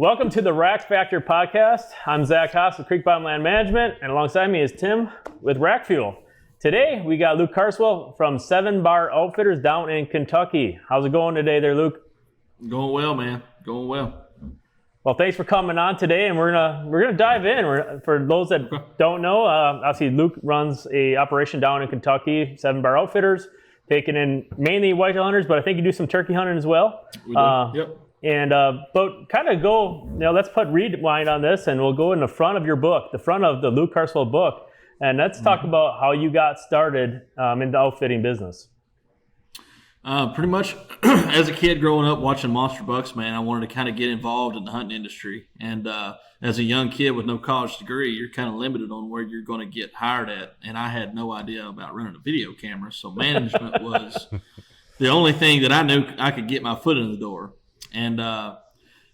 Welcome to the RAKK Factor podcast. I'm Zach Haas with Creek Bottom Land Management, and alongside me is Tim with RAKK Fuel. Today, we got Luke Carswell from 7 Bar Outfitters down in Kentucky. How's it going today there, Luke? Going well, man. Going well. Well, thanks for coming on today, and we're gonna dive in. For those that don't know, obviously Luke runs a operation down in Kentucky, 7 Bar Outfitters, taking in mainly whitetail hunters, but I think you do some turkey hunting as well. We do. Yep. And but kind of go, let's put rewind on this, and we'll go in the front of your book, the front of the Luke Carswell book, and let's talk about how you got started in the outfitting business. Pretty much as a kid growing up watching monster bucks, man, I wanted to kind of get involved in the hunting industry. And as a young kid with no college degree, you're kind of limited on where you're going to get hired at. And I had no idea about running a video camera, so management was the only thing that I knew I could get my foot in the door. And I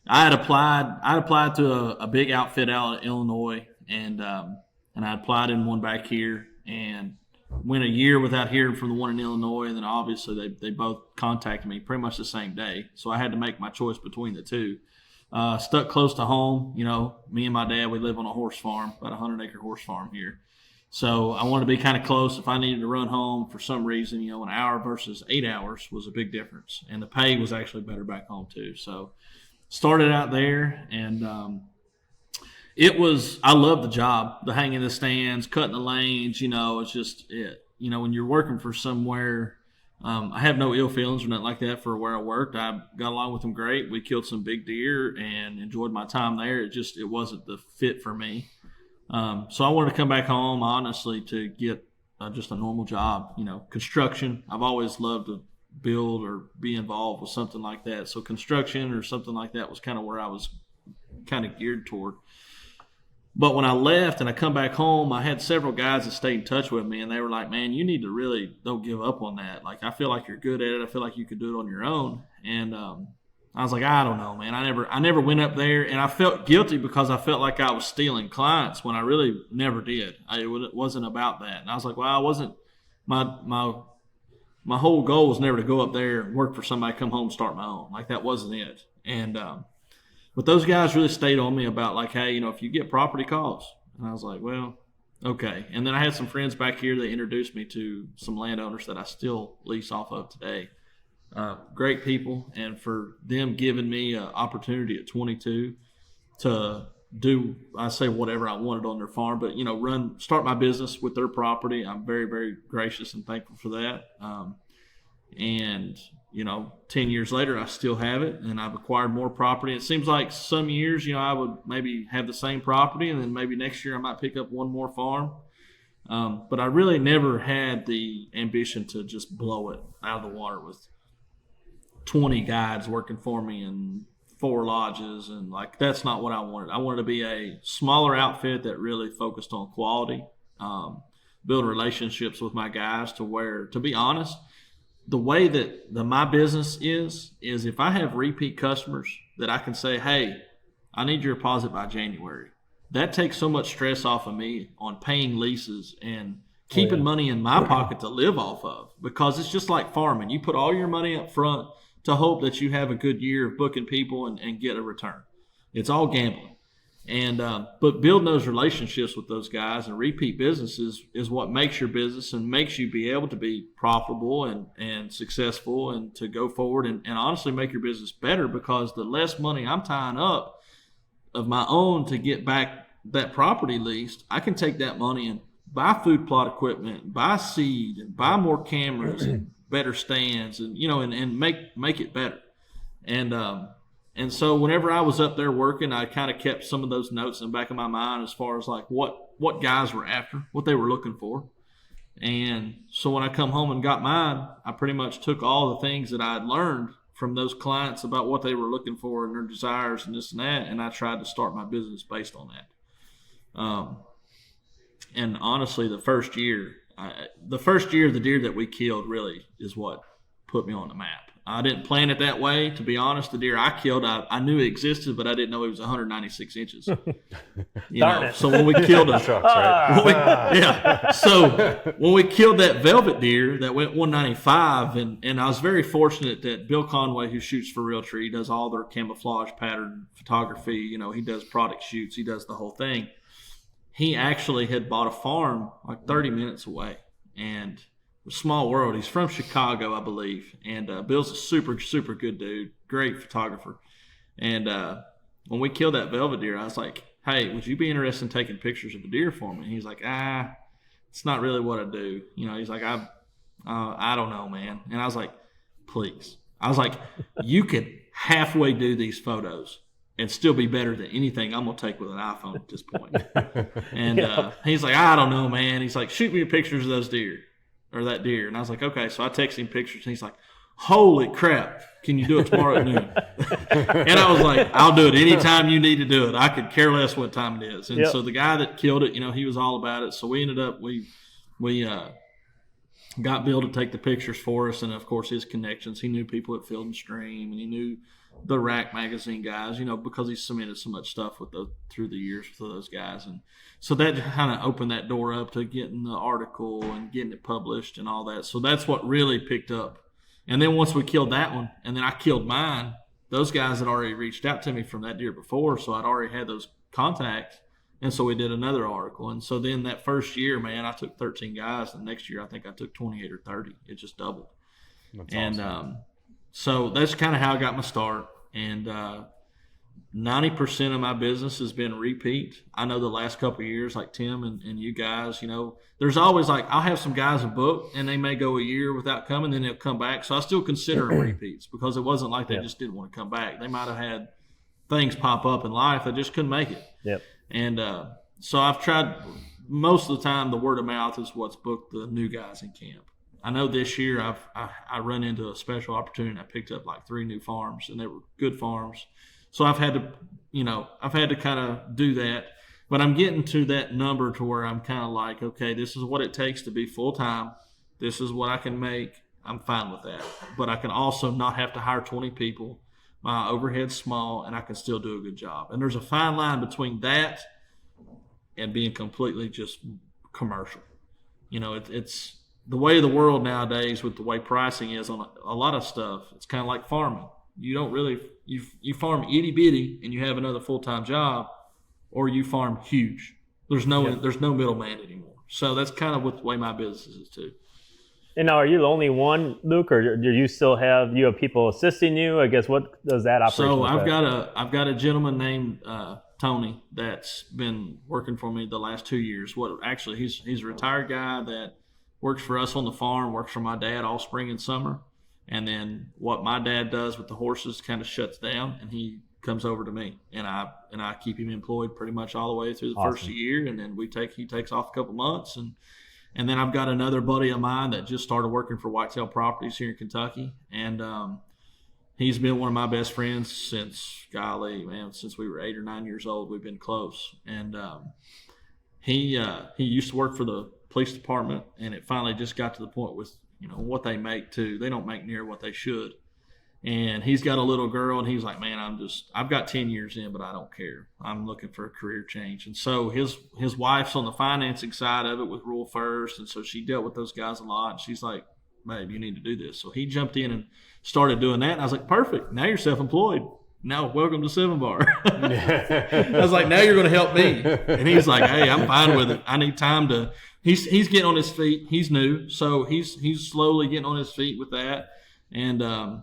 had applied to a big outfit out in Illinois, and I applied in one back here, and went a year without hearing from the one in Illinois, and then obviously they both contacted me pretty much the same day. So I had to make my choice between the two. Stuck close to home, me and my dad, we live on a horse farm, about a 100-acre horse farm here. So I wanted to be kind of close. If I needed to run home for some reason, an hour versus 8 hours was a big difference. And the pay was actually better back home too. So started out there, and I loved the job, the hanging the stands, cutting the lanes, it's just it. When you're working for somewhere, I have no ill feelings or nothing like that for where I worked. I got along with them great. We killed some big deer and enjoyed my time there. It wasn't the fit for me. So I wanted to come back home, honestly, to get just a normal job, construction. I've always loved to build or be involved with something like that. So construction or something like that was kind of where I was kind of geared toward. But when I left and I come back home, I had several guys that stayed in touch with me, and they were like, man, you need to really don't give up on that. Like, I feel like you're good at it. I feel like you could do it on your own. And I was like, I don't know, man. I never went up there, and I felt guilty because I felt like I was stealing clients when I really never did. It wasn't about that. And I was like, well, I wasn't my whole goal was never to go up there and work for somebody, come home and start my own. Like, that wasn't it. And but those guys really stayed on me about, like, hey, if you get property calls. And I was like, well, okay. And then I had some friends back here that introduced me to some landowners that I still lease off of today. Great people, and for them giving me an opportunity at 22 to do, I say, whatever I wanted on their farm, but start my business with their property. I'm very, very gracious and thankful for that. And 10 years later, I still have it, and I've acquired more property. It seems like some years, I would maybe have the same property, and then maybe next year I might pick up one more farm. But I really never had the ambition to just blow it out of the water with 20 guides working for me and 4 lodges, and that's not what I wanted. I wanted to be a smaller outfit that really focused on quality, build relationships with my guys to where, to be honest, the way that my business is if I have repeat customers that I can say, hey, I need your deposit by January. That takes so much stress off of me on paying leases and keeping money in my pocket to live off of, because it's just like farming. You put all your money up front to hope that you have a good year of booking people and get a return. It's all gambling. And but building those relationships with those guys and repeat businesses is what makes your business and makes you be able to be profitable and successful and to go forward and honestly make your business better, because the less money I'm tying up of my own to get back that property leased, I can take that money and buy food plot equipment, buy seed, and buy more cameras and better stands, and and make it better. And so whenever I was up there working, I kind of kept some of those notes in the back of my mind as far as like what guys were after, what they were looking for. And so when I come home and got mine, I pretty much took all the things that I had learned from those clients about what they were looking for and their desires and this and that, and I tried to start my business based on that. And honestly, the first year, the deer that we killed really is what put me on the map. I didn't plan it that way. To be honest, the deer I killed, I knew it existed, but I didn't know it was 196 inches. Darn it. So when we killed it, Trucks, right? So when we killed that velvet deer that went 195, and I was very fortunate that Bill Conway, who shoots for Realtree, he does all their camouflage pattern photography. He does product shoots, he does the whole thing. He actually had bought a farm like 30 minutes away, and small world. He's from Chicago, I believe, and Bill's a super, super good dude, great photographer. And when we killed that velvet deer, I was like, "Hey, would you be interested in taking pictures of the deer for me?" And he's like, it's not really what I do. He's like, I don't know, man. And I was like, please. I was like, you could halfway do these photos and still be better than anything I'm gonna take with an iPhone at this point. And he's like, I don't know, man. He's like, shoot me pictures of those deer. Or that deer. And I was like, okay. So I texted him pictures, and he's like, holy crap, can you do it tomorrow at noon? And I was like, I'll do it anytime you need to do it. I could care less what time it is. And so the guy that killed it, he was all about it. So we ended up, we got Bill to take the pictures for us. And of course, his connections. He knew people at Field and Stream, and he knew the RAKK magazine guys, because he submitted so much stuff through the years with those guys. And so that kind of opened that door up to getting the article and getting it published and all that. So that's what really picked up. And then once we killed that one, and then I killed mine, those guys had already reached out to me from that deer before, so I'd already had those contacts. And so we did another article. And so then that first year, man, I took 13 guys. And next year, I think I took 28 or 30. It just doubled. That's and awesome. So that's kind of how I got my start. And 90% of my business has been repeat. I know the last couple of years, like Tim and you guys, there's always I'll have some guys a book, and they may go a year without coming, then they'll come back. So I still consider them repeats, because it wasn't like they just didn't want to come back. They might have had things pop up in life, they just couldn't make it. Yep. And so I've tried, most of the time, the word of mouth is what's booked the new guys in camp. I know this year I run into a special opportunity, and I picked up like 3 new farms, and they were good farms. So I've had to kind of do that, but I'm getting to that number to where I'm kind of like, okay, this is what it takes to be full time. This is what I can make. I'm fine with that, but I can also not have to hire 20 people. My overhead's small, and I can still do a good job. And there's a fine line between that and being completely just commercial. It's the way of the world nowadays with the way pricing is on a lot of stuff. It's kind of like farming. You don't really you farm itty bitty and you have another full-time job, or you farm huge. There's no middleman anymore. So that's kind of what the way my business is too. And now, are you the only one, Luke, or do you still have people assisting you? I guess, what does that operation So look like? I've got a gentleman named Tony that's been working for me the last 2 years. He's a retired guy that works for us on the farm, works for my dad all spring and summer. And then what my dad does with the horses kind of shuts down, and he comes over to me, and I keep him employed pretty much all the way through the first year, and then he takes off a couple months, and then I've got another buddy of mine that just started working for Whitetail Properties here in Kentucky, and he's been one of my best friends since we were 8 or 9 years old. We've been close, and he used to work for the police department, and it finally just got to the point with what they make too. They don't make near what they should. And he's got a little girl, and he's like, man, I've got 10 years in, but I don't care. I'm looking for a career change. And so his wife's on the financing side of it with Rural First. And so she dealt with those guys a lot. And she's like, babe, you need to do this. So he jumped in and started doing that. And I was like, perfect. Now you're self-employed. Now welcome to 7-Bar. I was like, now you're going to help me. And he's like, hey, I'm fine with it. I need time to, he's getting on his feet. He's new. So he's slowly getting on his feet with that. And,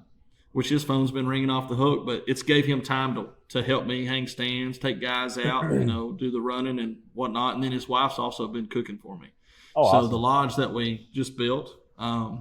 which his phone's been ringing off the hook, but it's gave him time to help me hang stands, take guys out, do the running and whatnot. And then his wife's also been cooking for me. Oh, so awesome. The lodge that we just built, they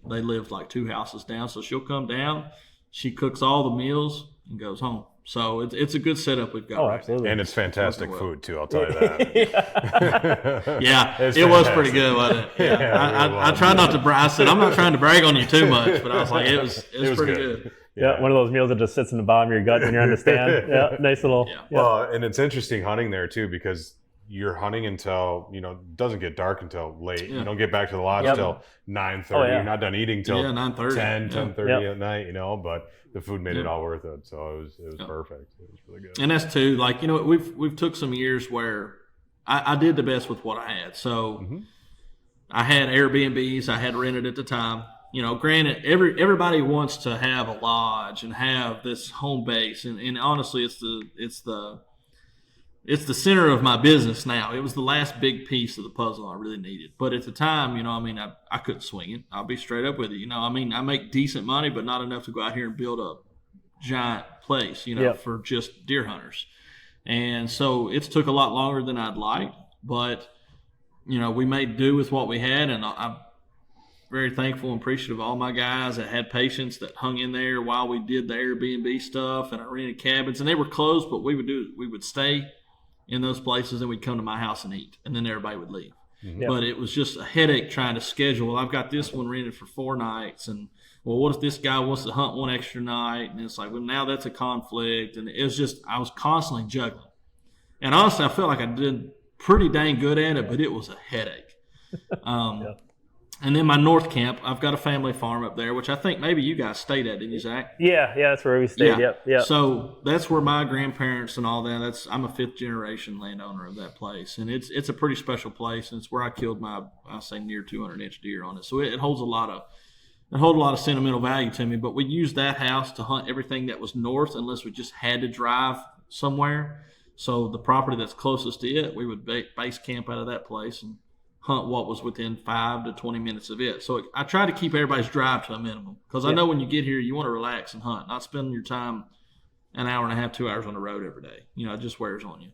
live like 2 houses down. So she'll come down, she cooks all the meals and goes home. So it's a good setup we've got. Oh, right absolutely. now. And it's fantastic food too, I'll tell you that. Yeah, It's it was fantastic. pretty good, wasn't it? Yeah. Yeah, I try not to brag. I said, I'm not trying to brag on you too much, but I was like, it was pretty good. Yeah, one of those meals that just sits in the bottom of your gut when you're on the stand. Yeah, nice little. Yeah. Well, and it's interesting hunting there too, because you're hunting until, it doesn't get dark until late. Yeah. You don't get back to the lodge till 9:30. Oh, yeah. You're not done eating till 9:30. 10:30 at night, but the food made it all worth it. So it was perfect. It was really good. And that's too, like, we've took some years where I did the best with what I had. So I had Airbnbs I had rented at the time. Granted, everybody wants to have a lodge and have this home base, and honestly, it's the center of my business now. It was the last big piece of the puzzle I really needed. But at the time, I couldn't swing it. I'll be straight up with you. I make decent money, but not enough to go out here and build a giant place, for just deer hunters. And so it's took a lot longer than I'd like, but we made do with what we had, and I'm very thankful and appreciative of all my guys that had patience, that hung in there while we did the Airbnb stuff, and I rented cabins, and they were closed, but we would stay in those places, and we'd come to my house and eat, and then everybody would leave. But it was just a headache trying to schedule. Well, I've got this one rented for 4 nights, and well, what if this guy wants to hunt one extra night? And it's like, well, now that's a conflict, and it was just, I was constantly juggling. And honestly, I felt like I did pretty dang good at it, but it was a headache. And then my north camp, I've got a family farm up there, which I think maybe you guys stayed at, didn't you, Zach? Yeah, that's where we stayed. Yep. So that's where my grandparents and all that. I'm a 5th generation landowner of that place, and it's a pretty special place, and it's where I killed I say near 200-inch deer on it. So it holds a lot of sentimental value to me. But we used that house to hunt everything that was north, unless we just had to drive somewhere. So the property that's closest to it, we would base camp out of that place and hunt what was within 5 to 20 minutes of it. So I try to keep everybody's drive to a minimum, because I know when you get here, you want to relax and hunt, not spending your time an hour and a half, 2 hours on the road every day. It just wears on you.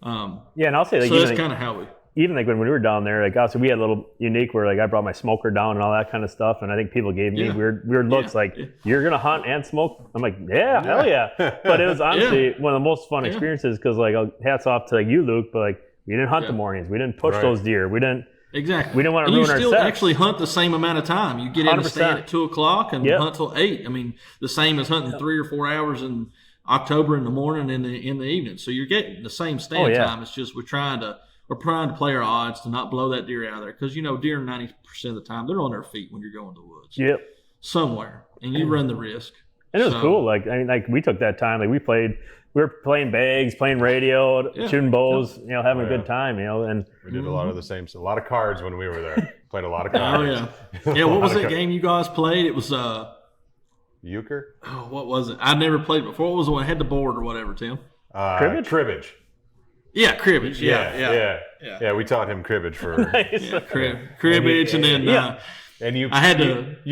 And I'll say, like, so that's kind of how even like when we were down there, like obviously we had a little unique where like I brought my smoker down and all that kind of stuff, and I think people gave me weird looks like, you're gonna hunt and smoke? I'm like, hell yeah. But it was honestly one of the most fun experiences, because like hats off to like you, Luke, but like we didn't hunt the mornings, we didn't push those deer, we didn't want to ruin our sets. You still actually hunt the same amount of time. You get in the stand at 2:00 and hunt till 8. I mean, the same as hunting 3 or 4 hours in October in the morning and in the evening. So you're getting the same stand time. It's just we're trying to play our odds to not blow that deer out of there, because deer 90% of the time they're on their feet when you're going to the woods. Somewhere, and you run the risk. And it was cool. Like we took that time. Like we were playing bags, playing radio, shooting bows, having a good time, and we did a lot of the same, a lot of cards when we were there. Played a lot of cards. What was that game you guys played? It was Euchre. Oh, what was it? I'd never played before. What was the one that had the board or whatever, Tim? Cribbage. Yeah, cribbage. Yeah. We taught him cribbage for cribbage, and then and you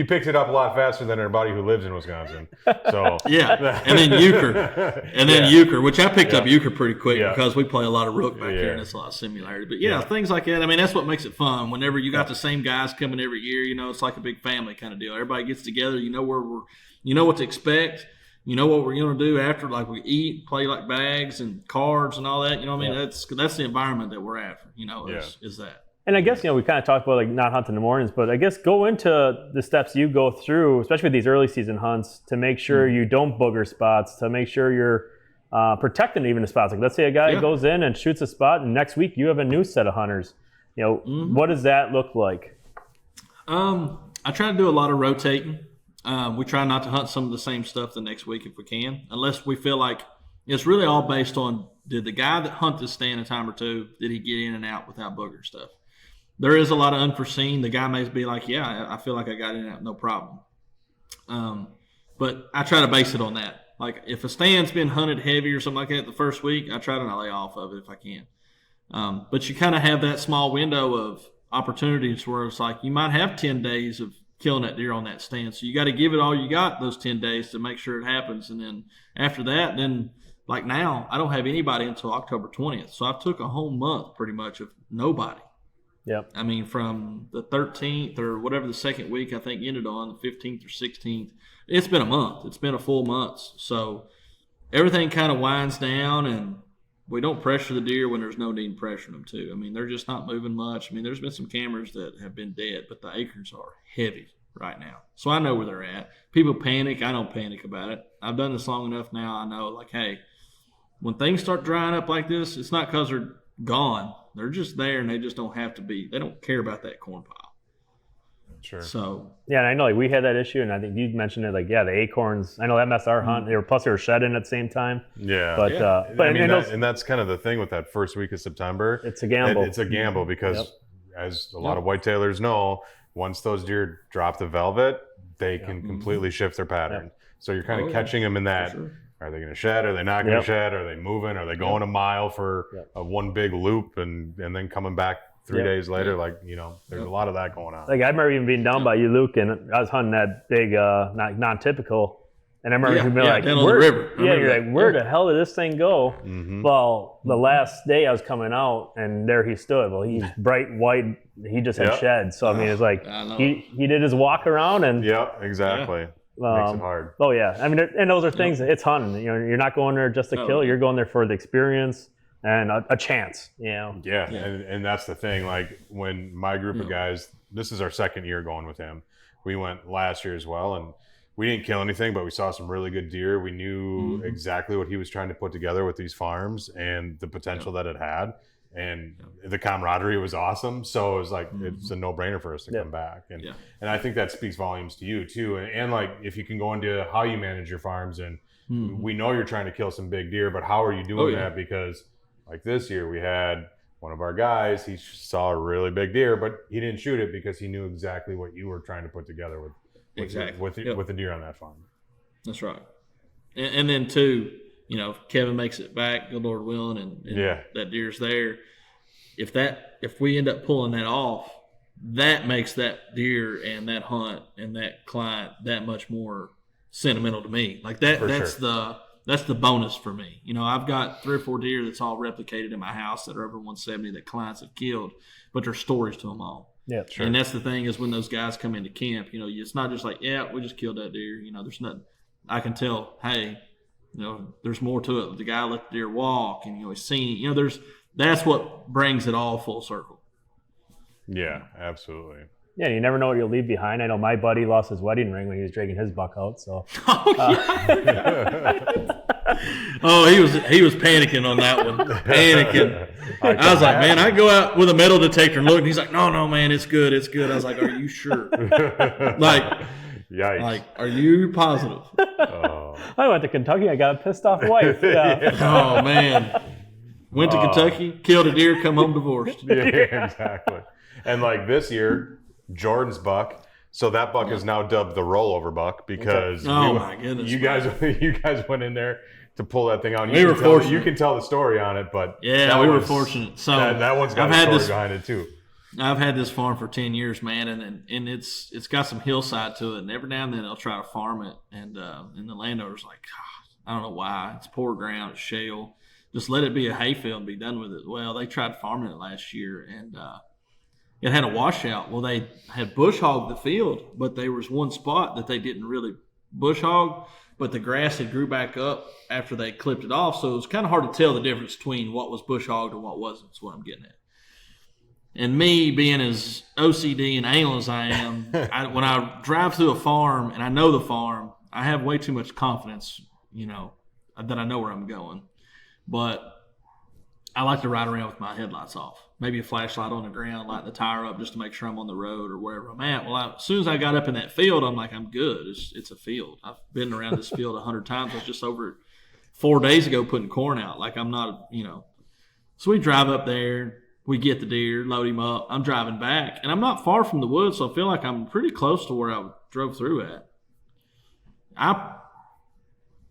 picked it up a lot faster than everybody who lives in Wisconsin. So and then euchre, which I picked up euchre pretty quick because we play a lot of rook back here, and it's a lot of similarity. But things like that. I mean, that's what makes it fun. Whenever you got the same guys coming every year, it's like a big family kind of deal. Everybody gets together. You know what to expect. You know what we're going to do after, like we eat, play like bags and cards and all that. You know what I mean? That's the environment that we're after, is that. And I guess, we kind of talked about like not hunting in the mornings, but I guess go into the steps you go through, especially with these early season hunts, to make sure you don't booger spots, to make sure you're protecting even the spots. Like let's say a guy goes in and shoots a spot, and next week you have a new set of hunters. What does that look like? I try to do a lot of rotating. We try not to hunt some of the same stuff the next week if we can, unless we feel like it's really all based on, did the guy that hunted this stand a time or two, did he get in and out without booger stuff? There is a lot of unforeseen. The guy may be like, I feel like I got in and out, no problem. But I try to base it on that. Like if a stand's been hunted heavy or something like that the first week, I try to not lay off of it if I can. But you kind of have that small window of opportunities where it's like you might have 10 days of killing that deer on that stand. So you got to give it all you got those 10 days to make sure it happens. And then after that, like now, I don't have anybody until October 20th. So I took a whole month pretty much of nobody. Yep. I mean, from the 13th or whatever the second week I think ended on, the 15th or 16th, it's been a month. It's been a full month. So everything kind of winds down, and we don't pressure the deer when there's no need to pressure them too. I mean, they're just not moving much. I mean, there's been some cameras that have been dead, but the acres are heavy right now. So I know where they're at. People panic. I don't panic about it. I've done this long enough now. I know, like, hey, when things start drying up like this, it's not because they're gone. They're just there, and they just don't have to be. They don't care about that corn pile. Sure. So Yeah, and I know like we had that issue, and I think you mentioned it. Like, yeah, the acorns. I know that messed our hunt. Plus they were shedding at the same time. Yeah. But I mean, and that's kind of the thing with that first week of September. It's a gamble. It's a gamble because, as a lot of whitetailers know, once those deer drop the velvet, they can completely shift their pattern. Yep. So you're kind of catching them in that. Sure. Are they going to shed? Are they not going to shed? Are they moving? Are they going a mile for a one big loop and then coming back 3 days later? Like, there's a lot of that going on. Like I remember even being down by you, Luke, and I was hunting that big non-typical, and I remember you being like, down on the river. You're like, where the hell did this thing go? Well, the last day I was coming out, and there he stood. Well, he's bright white. He just had shed. So I mean, it's like he did his walk around, and exactly. Makes it hard. Oh yeah, I mean, and those are things. It's hunting. You're not going there just to kill. You're going there for the experience and a chance. Yeah. And that's the thing. Like when my group of guys, this is our second year going with him. We went last year as well, and we didn't kill anything, but we saw some really good deer. We knew exactly what he was trying to put together with these farms and the potential that it had. And the camaraderie was awesome. So it was like, it's a no-brainer for us to come back. And I think that speaks volumes to you too. And like, if you can go into how you manage your farms, and we know you're trying to kill some big deer, but how are you doing that? Because like this year we had one of our guys, he saw a really big deer, but he didn't shoot it because he knew exactly what you were trying to put together with the deer on that farm. That's right. And then too, Kevin makes it back, good Lord willing, and that deer's there. If we end up pulling that off, that makes that deer and that hunt and that client that much more sentimental to me. Like that, that's the bonus for me. I've got 3 or 4 deer that's all replicated in my house that are over 170 that clients have killed, but there's stories to them all. Yeah, sure. And that's the thing is when those guys come into camp, it's not just like, we just killed that deer. There's nothing. I can tell, hey, there's more to it. The guy let the deer walk, and he's seen. That's what brings it all full circle. Yeah, absolutely. Yeah, you never know what you'll leave behind. I know my buddy lost his wedding ring when he was dragging his buck out. So. He was panicking on that one. Panicking. I was like, man, I go out with a metal detector and look, and he's like, no, man, it's good. I was like, are you sure? Yikes. Like, are you positive? I went to Kentucky. I got a pissed off wife. Oh man, went to Kentucky, killed a deer, come home divorced. Yeah, exactly. And like this year, Jordan's buck. So that buck is now dubbed the rollover buck because my goodness, you guys went in there to pull that thing out. We were fortunate. You can tell the story on it, but we were fortunate. So that one's got a story behind it too. I've had this farm for 10 years, man, and it's got some hillside to it, and every now and then they'll try to farm it, and the landowner's like, I don't know why, it's poor ground, it's shale, just let it be a hayfield and be done with it. Well, they tried farming it last year, and it had a washout. Well, they had bush hogged the field, but there was one spot that they didn't really bush hog, but the grass had grew back up after they clipped it off, so it was kind of hard to tell the difference between what was bush hogged and what wasn't. That's what I'm getting at. And me being as OCD and anal as I am, when I drive through a farm and I know the farm, I have way too much confidence, that I know where I'm going. But I like to ride around with my headlights off. Maybe a flashlight on the ground, light the tire up just to make sure I'm on the road or wherever I'm at. Well, as soon as I got up in that field, I'm like, I'm good. It's a field. I've been around this field 100 times. I was just over 4 days ago putting corn out. Like I'm not, So we drive up there. We get the deer, load him up. I'm driving back, and I'm not far from the woods, so I feel like I'm pretty close to where I drove through at. I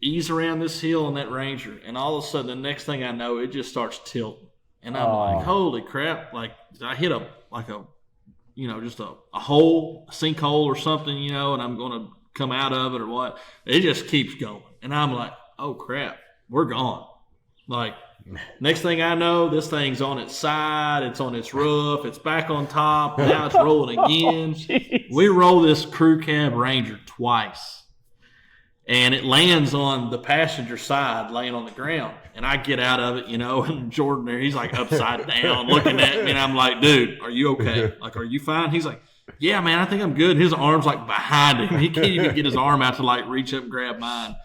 ease around this hill on that Ranger, and all of a sudden, the next thing I know, it just starts tilting. And I'm like, holy crap. Like, I hit a hole, a sinkhole or something, and I'm going to come out of it or what. It just keeps going. And I'm like, oh, crap, we're gone. Like, next thing I know, this thing's on its side, it's on its roof, it's back on top, now it's rolling again. We roll this crew cab Ranger twice, and it lands on the passenger side, laying on the ground. And I get out of it, and Jordan there, he's like upside down looking at me, and I'm like, dude, are you okay? Like, are you fine? He's like, yeah, man, I think I'm good. His arm's like behind him. He can't even get his arm out to like reach up and grab mine.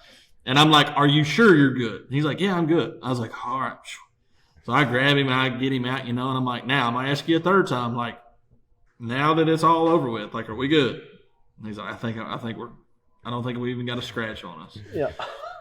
And I'm like, are you sure you're good? And he's like, yeah, I'm good. I was like, all right. So I grab him and I get him out, and I'm like, now I'm going to ask you a third time, like, now that it's all over with, like, are we good? And he's like, I don't think we even got a scratch on us. Yeah.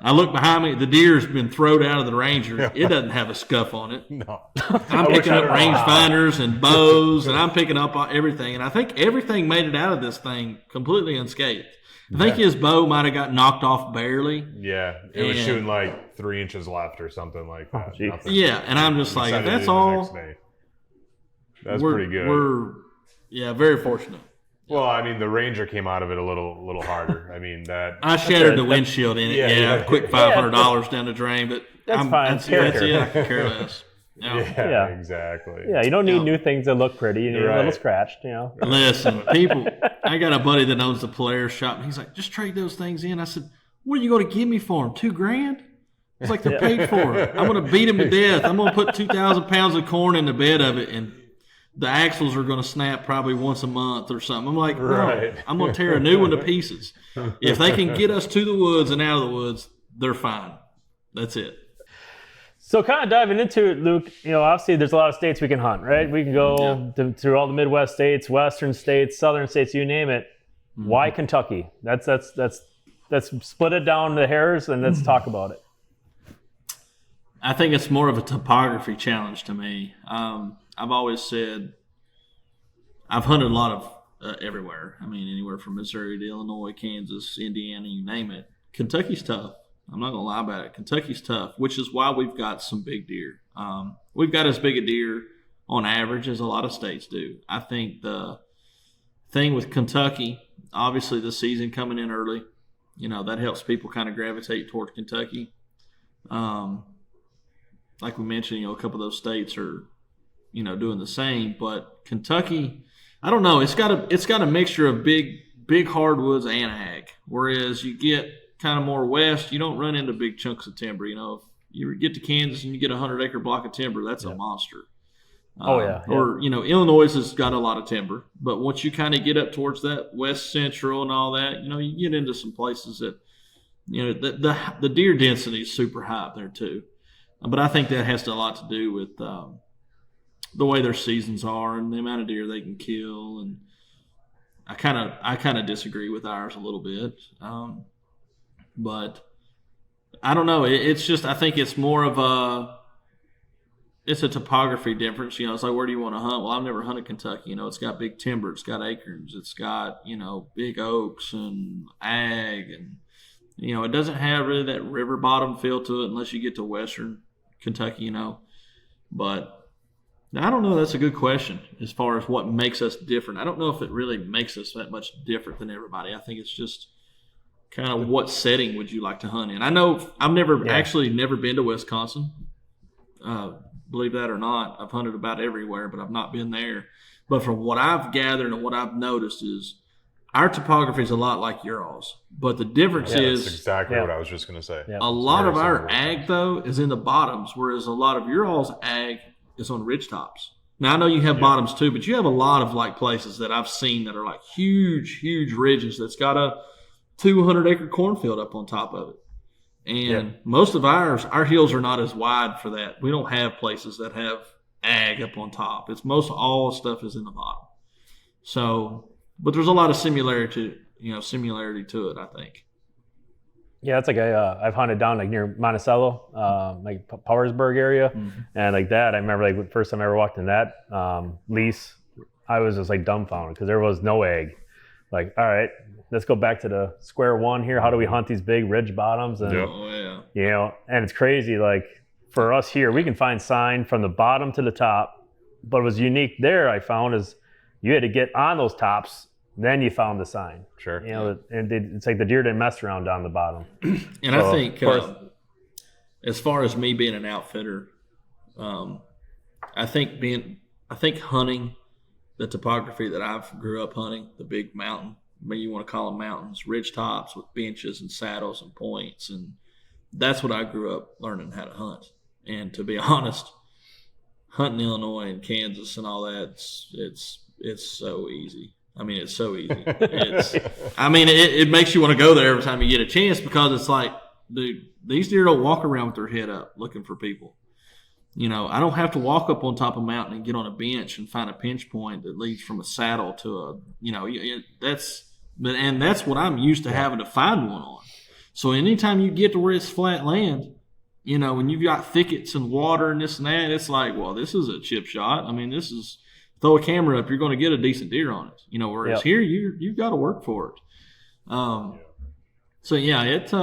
I look behind me. The deer's been thrown out of the Ranger. It doesn't have a scuff on it. No. I'm picking up rangefinders and bows, and I'm picking up everything. And I think everything made it out of this thing completely unscathed. I think his bow might have got knocked off barely. Yeah, it was shooting like 3 inches left or something like that. Yeah, and I'm just like, that's all. That's pretty good. We're very fortunate. Well, I mean, the Ranger came out of it a little harder. I mean, that I shattered the windshield in it. Quick $500 down the drain, but that's fine. That's it. I can care less. Yeah, exactly. Yeah, you don't need new things that look pretty. You need a little scratched, Listen, people, I got a buddy that owns the Polaris shop, and he's like, just trade those things in. I said, what are you going to give me for them? $2,000? It's like they're paid for. I'm going to beat them to death. I'm going to put 2,000 pounds of corn in the bed of it, and the axles are going to snap probably once a month or something. I'm like, no, I'm going to tear a new one to pieces. If they can get us to the woods and out of the woods, they're fine. That's it. So kind of diving into it, Luke, obviously there's a lot of states we can hunt, right? We can go through all the Midwest states, Western states, Southern states, you name it. Mm-hmm. Why Kentucky? Let's split it down to hairs and let's talk about it. I think it's more of a topography challenge to me. I've always said I've hunted a lot of everywhere. I mean, anywhere from Missouri to Illinois, Kansas, Indiana, you name it. Kentucky's tough. I'm not going to lie about it. Kentucky's tough, which is why we've got some big deer. We've got as big a deer on average as a lot of states do. I think the thing with Kentucky, obviously the season coming in early, that helps people kind of gravitate towards Kentucky. Like we mentioned, a couple of those states are, doing the same. But Kentucky, I don't know. It's got a mixture of big hardwoods and ag. Whereas you get kind of more west, you don't run into big chunks of timber. If you get to Kansas and you get a 100-acre block of timber, that's a monster. Or Illinois has got a lot of timber, but once you kind of get up towards that west central and all that, you get into some places that the deer density is super high up there too. But I think that has a lot to do with the way their seasons are and the amount of deer they can kill. And I kind of disagree with ours a little bit. But I don't know. It's just, I think it's more of it's a topography difference. It's like, where do you want to hunt? Well, I've never hunted Kentucky. It's got big timber. It's got acorns. It's got, big oaks and ag. And, it doesn't have really that river bottom feel to it unless you get to western Kentucky, But I don't know. That's a good question as far as what makes us different. I don't know if it really makes us that much different than everybody. I think it's just kind of what setting would you like to hunt in? I know I've never been to Wisconsin. Believe that or not, I've hunted about everywhere, but I've not been there. But from what I've gathered and what I've noticed is our topography is a lot like your all's. But the difference is that's exactly what I was just going to say. Yeah. A lot of our ag, though, is in the bottoms, whereas a lot of your all's ag is on ridge tops. Now, I know you have bottoms too, but you have a lot of places that I've seen that are like huge, huge ridges that's got a 200-acre cornfield up on top of it. And most of our hills are not as wide for that. We don't have places that have ag up on top. It's all stuff is in the bottom. So, but there's a lot of similarity to it, I think. Yeah, it's like I've hunted down near Monticello, like Powersburg area, and like that. I remember the first time I ever walked in that lease, I was just dumbfounded because there was no egg. All right, let's go back to the square one here. How do we hunt these big ridge bottoms? And and it's crazy. For us here, we can find sign from the bottom to the top, but what was unique there I found is you had to get on those tops. Then you found the sign. Sure. And it's like the deer didn't mess around down the bottom. And I think, as far as me being an outfitter, I think hunting the topography that I've grew up hunting, the big mountain, maybe you want to call them mountains, ridge tops with benches and saddles and points, and that's what I grew up learning how to hunt. And to be honest, hunting Illinois and Kansas and all that, it's so easy. I mean, it's so easy. It makes you want to go there every time you get a chance because it's like, dude, these deer don't walk around with their head up looking for people. I don't have to walk up on top of a mountain and get on a bench and find a pinch point that leads from a saddle to that's what I'm used to having to find one on. So anytime you get to where it's flat land, when you've got thickets and water and this and that, it's like, well, this is a chip shot. I mean, this is throw a camera up, you're going to get a decent deer on it. Whereas here you've got to work for it. So yeah, it's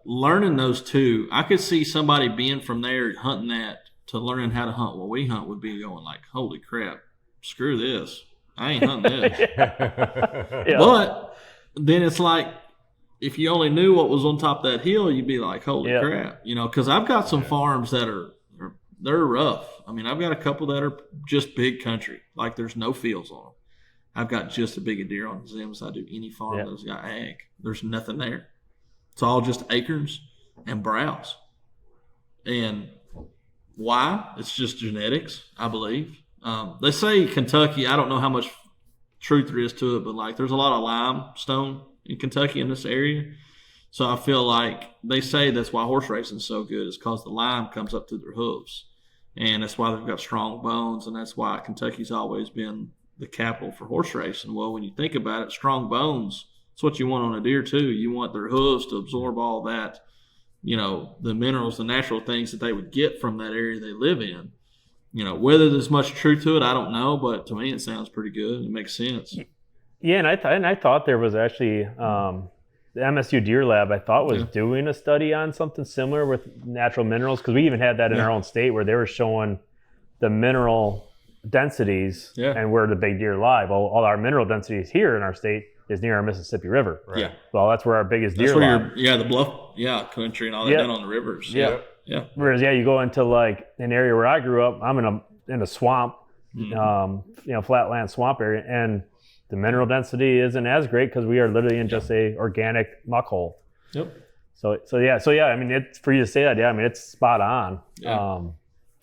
learning those two. I could see somebody being from there hunting that to learning how to hunt what we hunt would be going like, holy crap, screw this. I ain't hunting this. But then it's like, if you only knew what was on top of that hill, you'd be like, holy crap. Because I've got some farms that they're rough. I mean, I've got a couple that are just big country. Like there's no fields on them. I've got just as big a deer on them as I do any farm that's got ag. There's nothing there. It's all just acorns and browse. And why? It's just genetics, I believe. They say Kentucky, I don't know how much truth there is to it, but like there's a lot of limestone in Kentucky in this area. So I feel like they say that's why horse racing is so good, is because the lime comes up through their hooves. And that's why they've got strong bones, and that's why Kentucky's always been the capital for horse racing. Well, when you think about it, strong bones, that's what you want on a deer too. You want their hooves to absorb all that, the minerals, the natural things that they would get from that area they live in. Whether there's much truth to it, I don't know, but to me it sounds pretty good. It makes sense. Yeah, and I thought there was actually the MSU Deer Lab, I thought, was doing a study on something similar with natural minerals, because we even had that in our own state where they were showing the mineral densities and where the big deer lie. Well, all our mineral densities here in our state is near our Mississippi River. Right. Yeah. Well, that's where our biggest deer lie. The bluff, country and all that down on the rivers. Yeah. Whereas, you go into like an area where I grew up, I'm in a swamp, flatland swamp area, and the mineral density isn't as great because we are literally in just a organic muck hole. Yep. So I mean, it's for you to say that. Yeah, I mean, it's spot on. Yeah.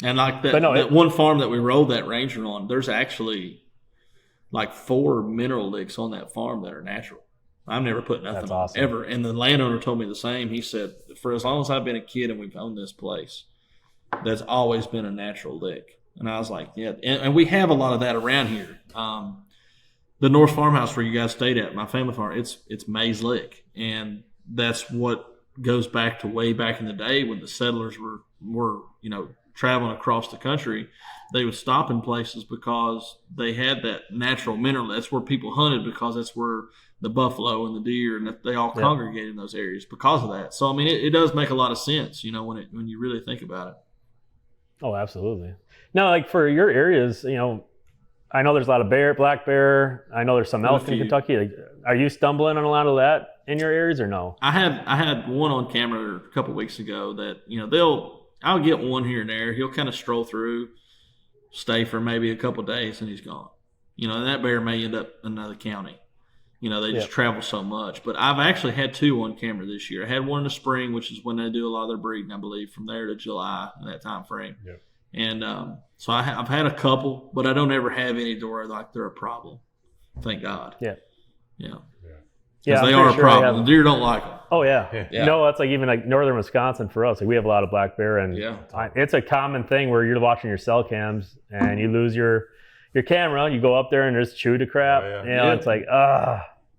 And like that one farm that we rolled that Ranger on, there's actually like 4 mineral licks on that farm that are natural. I've never put nothing on ever. And the landowner told me the same. He said, for as long as I've been a kid and we've owned this place, there's always been a natural lick. And I was like, yeah. And we have a lot of that around here. The North Farmhouse where you guys stayed at, my family farm, it's Mays Lick. And that's what goes back to way back in the day when the settlers were traveling across the country. They would stop in places because they had that natural mineral. That's where people hunted, because that's where the buffalo and the deer, and they all congregate in those areas because of that. So, I mean, it does make a lot of sense, when you really think about it. Oh, absolutely. Now, like for your areas, I know there's a lot of black bear. I know there's some elk in Kentucky. Like, are you stumbling on a lot of that in your areas or no? I had one on camera a couple of weeks ago that, I'll get one here and there. He'll kind of stroll through, stay for maybe a couple of days, and he's gone. And that bear may end up in another county. They just travel so much. But I've actually had 2 on camera this year. I had one in the spring, which is when they do a lot of their breeding, I believe, from there to July in that time frame. Yep. And so I've had a couple, but I don't ever have any to where like they're a problem. Thank God. Yeah. Yeah. Because they are a problem. The deer don't like them. Oh, yeah. No, it's like even like northern Wisconsin for us. Like we have a lot of black bear, and it's a common thing where you're watching your cell cams and you lose your camera. You go up there and there's chew to crap. It's like,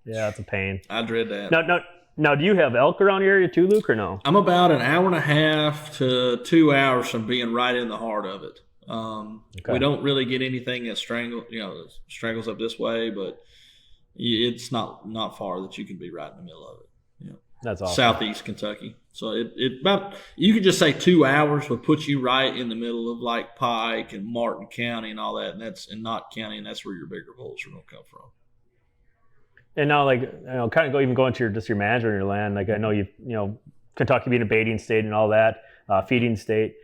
it's a pain. I dread that. Now, do you have elk around your area too, Luke, or no? I'm about an hour and a half to 2 hours from being right in the heart of it. We don't really get anything that strangles up this way, but it's not far that you can be right in the middle of it. That's awesome. Southeast Kentucky. So it about, you could just say 2 hours would put you right in the middle of like Pike and Martin County and all that, and that's in Knott County, and that's where your bigger bulls are going to come from. And now, kind of go into your management of your land. Like I know Kentucky being a baiting state and all that, feeding state.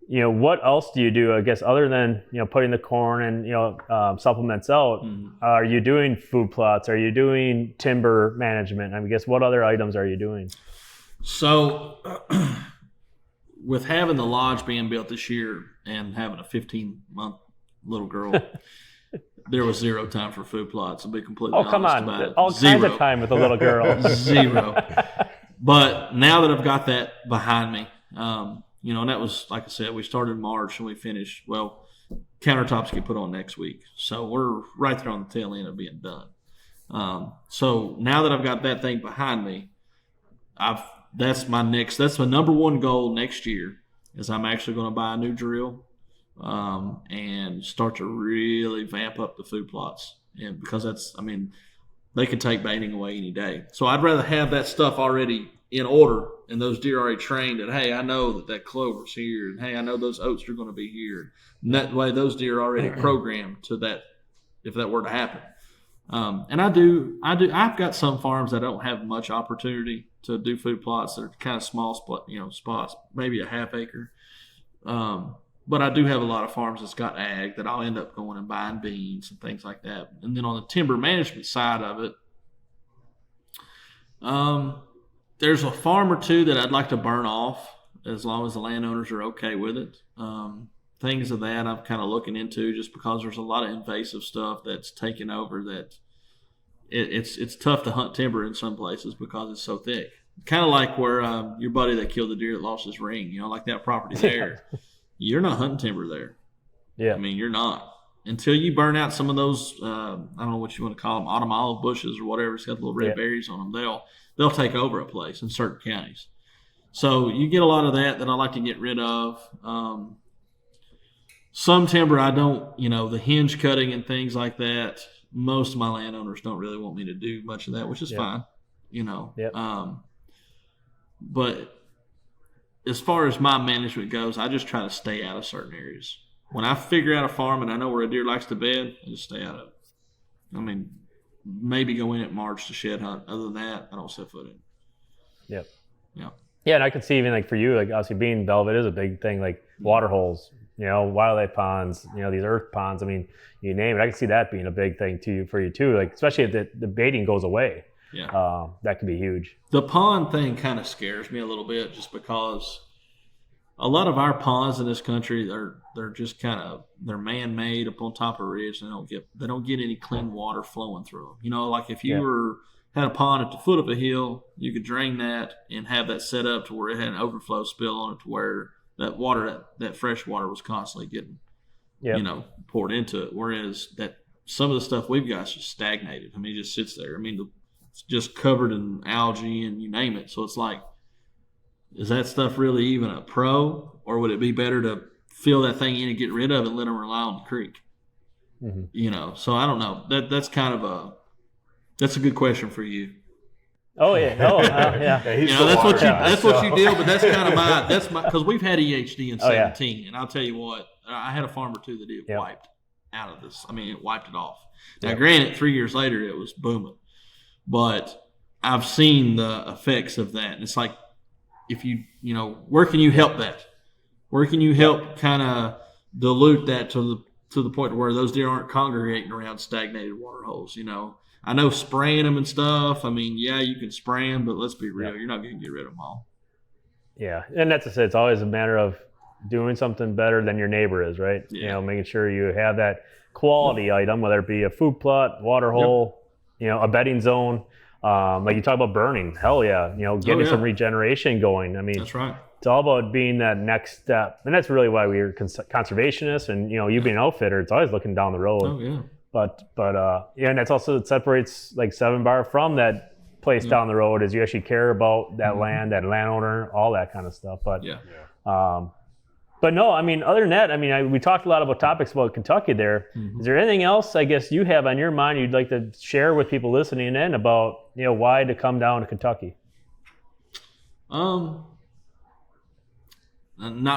What else do you do? I guess other than putting the corn and supplements out, are you doing food plots? Are you doing timber management? I guess what other items are you doing? So, with having the lodge being built this year and having a 15-month little girl. There was 0 time for food plots. I'll be completely honest about it. All kinds of time with a little girl. 0. But now that I've got that behind me, and that was, like I said, we started in March and we finished, countertops get put on next week. So we're right there on the tail end of being done. So now that I've got that thing behind me, that's my number one goal next year is I'm actually going to buy a new drill and start to really vamp up the food plots. And because they can take baiting away any day. So I'd rather have that stuff already in order and those deer already trained that, hey, I know that clover's here, and hey, I know those oats are going to be here. And that way those deer are already programmed to that if that were to happen. And I've got some farms that don't have much opportunity to do food plots that are kind of small spots, maybe a half acre. But I do have a lot of farms that's got ag that I'll end up going and buying beans and things like that. And then on the timber management side of it, there's a farm or two that I'd like to burn off as long as the landowners are okay with it. Things of that I'm kind of looking into just because there's a lot of invasive stuff that's taken over that it's tough to hunt timber in some places because it's so thick. Kind of like where your buddy that killed the deer that lost his ring, like that property there. You're not hunting timber there. Yeah. I mean, you're not. Until you burn out some of those, I don't know what you want to call them, autumn olive bushes or whatever. It's got little red berries on them. They'll take over a place in certain counties. So you get a lot of that I like to get rid of. Some timber I don't, the hinge cutting and things like that. Most of my landowners don't really want me to do much of that, which is fine, Yep. But as far as my management goes, I just try to stay out of certain areas. When I figure out a farm and I know where a deer likes to bed, I just stay out of it. Maybe go in at March to shed hunt. Other than that, I don't set foot in. Yep. Yeah. Yeah, and I could see even like for you, like obviously being velvet is a big thing, like water holes, wildlife ponds, these earth ponds. You name it. I can see that being a big thing for you too. Like especially if the baiting goes away. Yeah. That could be huge. The pond thing kind of scares me a little bit just because a lot of our ponds in this country, they're just they're man-made up on top of a ridge. They don't get any clean water flowing through them. Like if you had a pond at the foot of a hill, you could drain that and have that set up to where it had an overflow spill on it to where that water, that fresh water was constantly getting, poured into it. Whereas that some of the stuff we've got is just stagnated. It just sits there. It's just covered in algae and you name it. So it's like, is that stuff really even a pro, or would it be better to fill that thing in and get rid of it and let them rely on the creek? Mm-hmm. So I don't know. That's kind of that's a good question for you. Oh yeah, yeah. That's what you deal. But that's kind of because we've had EHD in 17, and I'll tell you what, I had a farm or two that it wiped out of this. It wiped it off. Now, granted, 3 years later it was booming, but I've seen the effects of that. And it's like, if where can you help that? Where can you help kind of dilute that to the point where those deer aren't congregating around stagnated water holes? I know spraying them and stuff. You can spray them, but let's be real, you're not going to get rid of them all. Yeah, and that's to say, it's always a matter of doing something better than your neighbor is, right? Yeah. Making sure you have that quality item, whether it be a food plot, water hole, a bedding zone. Like you talk about burning, hell yeah, getting some regeneration going. That's right. It's all about being that next step, and that's really why we're conservationists. And you being an outfitter, it's always looking down the road. Oh yeah. But and that's also, it separates like 7 Bar from that place down the road, is you actually care about that land, that landowner, all that kind of stuff. But but no, other than that, we talked a lot about topics about Kentucky there. Mm-hmm. Is there anything else, I guess, you have on your mind you'd like to share with people listening in about, why to come down to Kentucky? Not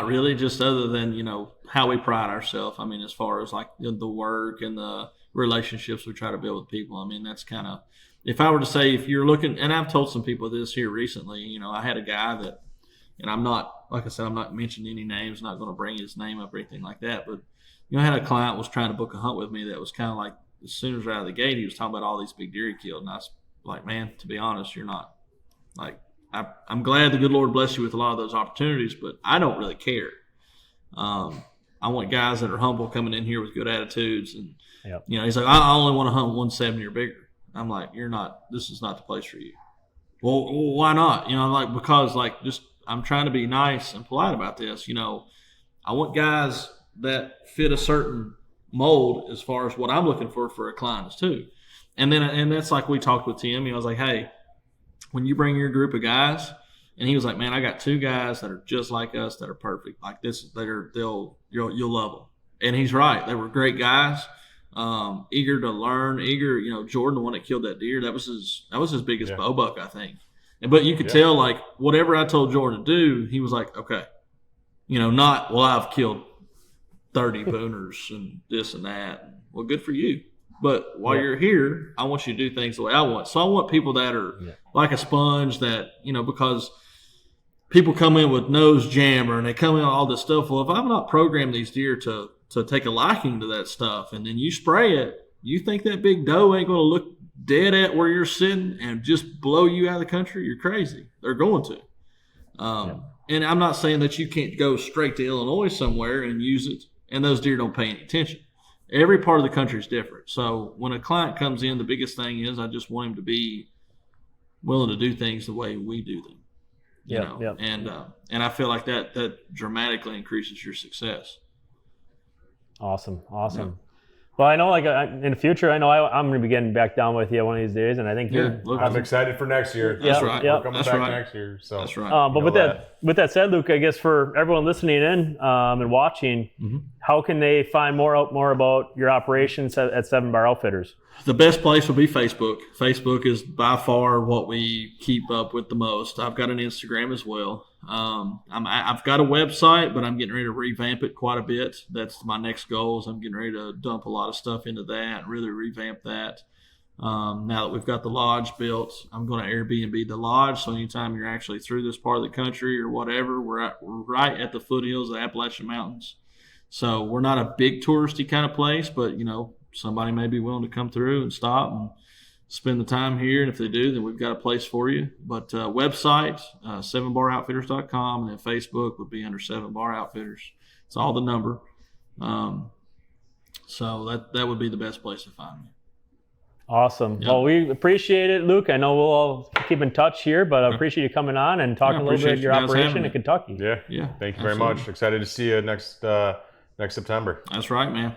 really, just other than, how we pride ourselves. As far as like the work and the relationships we try to build with people. That's kind of, if I were to say, if you're looking, and I've told some people this here recently, I had a guy that, and I'm not, like I said, I'm not mentioning any names, not going to bring his name up or anything like that. But, I had a client was trying to book a hunt with me that was kind of like, as soon as we're out of the gate, he was talking about all these big deer he killed. And I was like, man, to be honest, you're not. Like, I'm glad the good Lord bless you with a lot of those opportunities, but I don't really care. I want guys that are humble coming in here with good attitudes. And, he's like, I only want to hunt 170 or bigger. I'm like, this is not the place for you. Well, why not? I'm like, because like, just, I'm trying to be nice and polite about this. You know, I want guys that fit a certain mold as far as what I'm looking for a client too. And that's like we talked with Tim. I was like, hey, when you bring your group of guys, and he was like, man, I got 2 guys that are just like us that are perfect. Like this, you'll love them. And he's right. They were great guys, eager to learn, you know, Jordan, the one that killed that deer, that was his biggest bow buck, I think. But you could tell, like, whatever I told Jordan to do, he was like, okay. You know, not, well, I've killed 30 booners and this and that. Well, good for you. But while you're here, I want you to do things the way I want. So I want people that are like a sponge that, you know, because people come in with nose jammer and they come in with all this stuff. Well, if I'm not programming these deer to take a liking to that stuff, and then you spray it, you think that big doe ain't going to look dead at where you're sitting and just blow you out of the country? You're crazy. They're going to. And I'm not saying that you can't go straight to Illinois somewhere and use it, and those deer don't pay any attention. Every part of the country is different. So when a client comes in, the biggest thing is I just want him to be willing to do things the way we do them. You know? And I feel like that dramatically increases your success. Awesome. Well, I know, like, in the future, I know I'm going to be getting back down with you one of these days, and I think I'm excited for next year. That's right. We're coming back next year. So that's right. But with that said, Luke, I guess for everyone listening in and watching, how can they find more about your operations at 7 Bar Outfitters? The best place will be Facebook. Facebook is by far what we keep up with the most. I've got an Instagram as well. I've got a website, but I'm getting ready to revamp it quite a bit. That's my next goal. Is I'm getting ready to dump a lot of stuff into that, really revamp that. Now that we've got the lodge built, I'm going to Airbnb the lodge. So anytime you're actually through this part of the country or whatever, we're right at the foothills of the Appalachian Mountains. So we're not a big touristy kind of place, but, you know, somebody may be willing to come through and stop and spend the time here. And if they do, then we've got a place for you. But website, 7baroutfitters.com, and then Facebook would be under 7 Bar Outfitters. It's all the number. So that would be the best place to find me. Awesome. Well, we appreciate it, Luke. I know we'll all keep in touch here, but I appreciate you coming on and talking a little bit of your operation in Kentucky. Yeah. Thank you very much. Excited to see you next September. That's right, man.